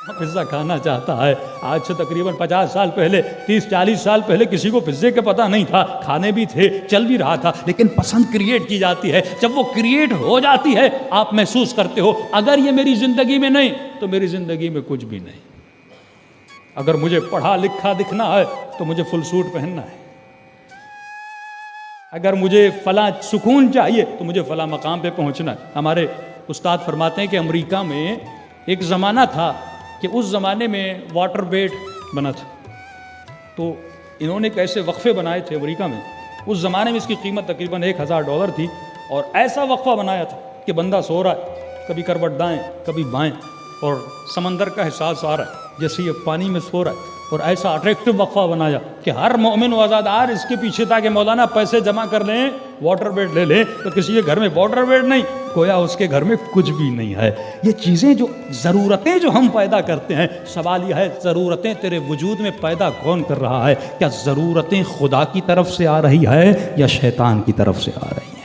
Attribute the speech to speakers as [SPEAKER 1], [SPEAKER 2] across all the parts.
[SPEAKER 1] Pizza کھانا چاہتا ہے. آج سے تقریباً 50 سال پہلے 30-40 سال پہلے کسی کو پزے کا پتہ نہیں تھا, کھانے بھی تھے, چل بھی رہا تھا, لیکن پسند کریٹ کی جاتی ہے. جب وہ کریٹ ہو جاتی ہے آپ محسوس کرتے ہو اگر یہ میری زندگی میں نہیں تو میری زندگی میں کچھ بھی نہیں. اگر مجھے پڑھا لکھا دکھنا ہے تو مجھے فل سوٹ پہننا ہے. اگر مجھے فلاں سکون چاہیے تو مجھے فلاں مقام پہ پہنچنا ہے. ہمارے استاد فرماتے ہیں کہ امریکہ میں ایک زمانہ تھا کہ اس زمانے میں واٹر بیڈ بنا تھا, تو انہوں نے کیسے وقفے بنائے تھے امریکہ میں. اس زمانے میں اس کی قیمت تقریباً $1000 تھی, اور ایسا وقفہ بنایا تھا کہ بندہ سو رہا ہے, کبھی کروٹ دائیں کبھی بائیں, اور سمندر کا احساس آ رہا ہے جیسے یہ پانی میں سو رہا ہے. اور ایسا اٹریکٹیو وقفہ بنایا کہ ہر مومن و عزادار اس کے پیچھے تھا کہ مولانا پیسے جمع کر لیں, واٹر بیڈ لے لیں. تو کسی کے گھر میں واٹر بیڈ نہیں, گویا اس کے گھر میں کچھ بھی نہیں ہے. یہ چیزیں جو ضرورتیں جو ہم پیدا کرتے ہیں, سوال یہ ہے ضرورتیں تیرے وجود میں پیدا کون کر رہا ہے؟ کیا ضرورتیں خدا کی طرف سے آ رہی ہے یا شیطان کی طرف سے آ رہی ہے؟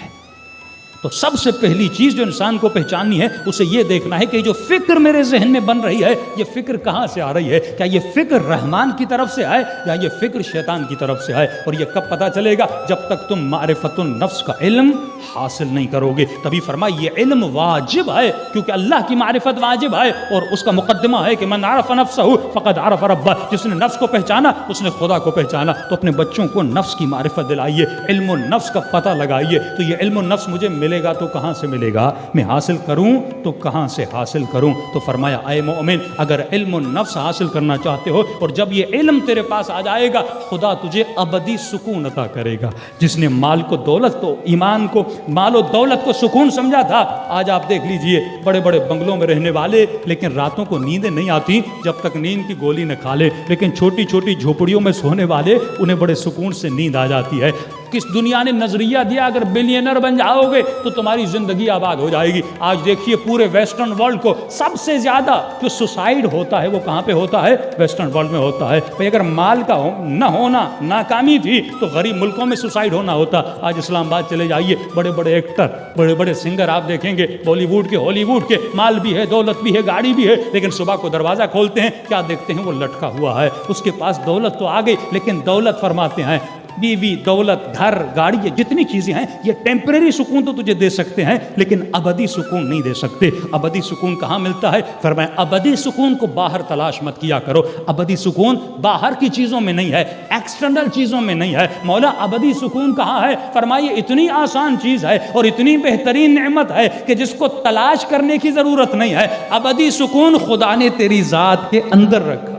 [SPEAKER 1] تو سب سے پہلی چیز جو انسان کو پہچاننی ہے اسے یہ دیکھنا ہے کہ جو فکر میرے ذہن میں بن رہی ہے یہ فکر کہاں سے آ رہی ہے. کیا یہ فکر رحمان کی طرف سے آئے یا یہ فکر شیطان کی طرف سے آئے؟ اور یہ کب پتہ چلے گا؟ جب تک تم معرفت النفس کا علم حاصل نہیں کرو گے. تبھی فرمایا یہ علم واجب ہے, کیونکہ اللہ کی معرفت واجب ہے, اور اس کا مقدمہ ہے کہ من عرف نفسہ فقد عرف ربہ. جس نے نفس کو پہچانا اس نے خدا کو پہچانا. تو اپنے بچوں کو نفس کی معرفت دلائیے, علم النفس کا پتہ لگائیے. تو یہ علم النفس مجھے ملے گا تو کہاں سے ملے گا؟ میں حاصل کروں تو کہاں سے حاصل کروں؟ تو فرمایا اے مومن, اگر علم النفس حاصل کرنا چاہتے ہو, اور جب یہ علم تیرے پاس آ جائے گا خدا تجھے ابدی سکون عطا کرے گا. جس نے مال کو دولت تو ایمان کو مال و دولت کو سکون سمجھا تھا, آج آپ دیکھ لیجئے بڑے بڑے بنگلوں میں رہنے والے, لیکن راتوں کو نیندیں نہیں آتی جب تک نیند کی گولی نہ کھا لے. لیکن چھوٹی چھوٹی جھوپڑیوں میں سونے والے انہیں بڑے سکون سے نیند آ جاتی ہے. کس دنیا نے نظریہ دیا اگر بلینئر بن جاؤ گے تو تمہاری زندگی آباد ہو جائے گی. آج دیکھیے پورے ویسٹرن ورلڈ کو سب سے زیادہ جو سوسائڈ ہوتا ہے وہ کہاں پہ ہوتا ہے؟ ویسٹرن ورلڈ میں ہوتا ہے. بھئی اگر مال کا نہ ہونا ناکامی تھی تو غریب ملکوں میں سوسائڈ ہونا ہوتا. آج اسلام آباد چلے جائیے, بڑے بڑے ایکٹر بڑے بڑے سنگر آپ دیکھیں گے, بالی ووڈ کے ہالی ووڈ کے, مال بھی ہے دولت بھی ہے گاڑی بھی ہے, لیکن صبح کو دروازہ کھولتے ہیں کیا دیکھتے ہیں؟ وہ لٹکا ہوا ہے. اس کے پاس دولت تو آ گئی, لیکن دولت فرماتے ہیں بیوی, دولت, گھر, گاڑی, یہ جتنی چیزیں ہیں یہ ٹیمپریری سکون تو تجھے دے سکتے ہیں لیکن ابدی سکون نہیں دے سکتے. ابدی سکون کہاں ملتا ہے؟ فرمایا ابدی سکون کو باہر تلاش مت کیا کرو. ابدی سکون باہر کی چیزوں میں نہیں ہے, ایکسٹرنل چیزوں میں نہیں ہے. مولا ابدی سکون کہاں ہے؟ فرمائیے اتنی آسان چیز ہے اور اتنی بہترین نعمت ہے کہ جس کو تلاش کرنے کی ضرورت نہیں ہے. ابدی سکون خدا نے تیری ذات کے اندر رکھا ہے.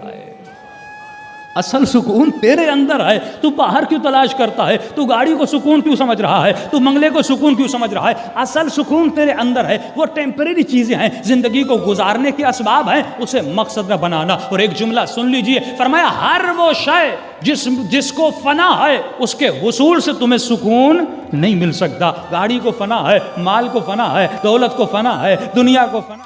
[SPEAKER 1] اصل سکون تیرے اندر ہے. تو باہر کیوں تلاش کرتا ہے؟ تو گاڑی کو سکون کیوں سمجھ رہا ہے؟ تو منگلے کو سکون کیوں سمجھ رہا ہے؟ اصل سکون تیرے اندر ہے. وہ ٹیمپریری چیزیں ہیں, زندگی کو گزارنے کے اسباب ہیں, اسے مقصد نہ بنانا. اور ایک جملہ سن لیجئے, فرمایا ہر وہ شے جس کو فنا ہے اس کے حصول سے تمہیں سکون نہیں مل سکتا. گاڑی کو فنا ہے, مال کو فنا ہے, دولت کو فنا ہے, دنیا کو فنا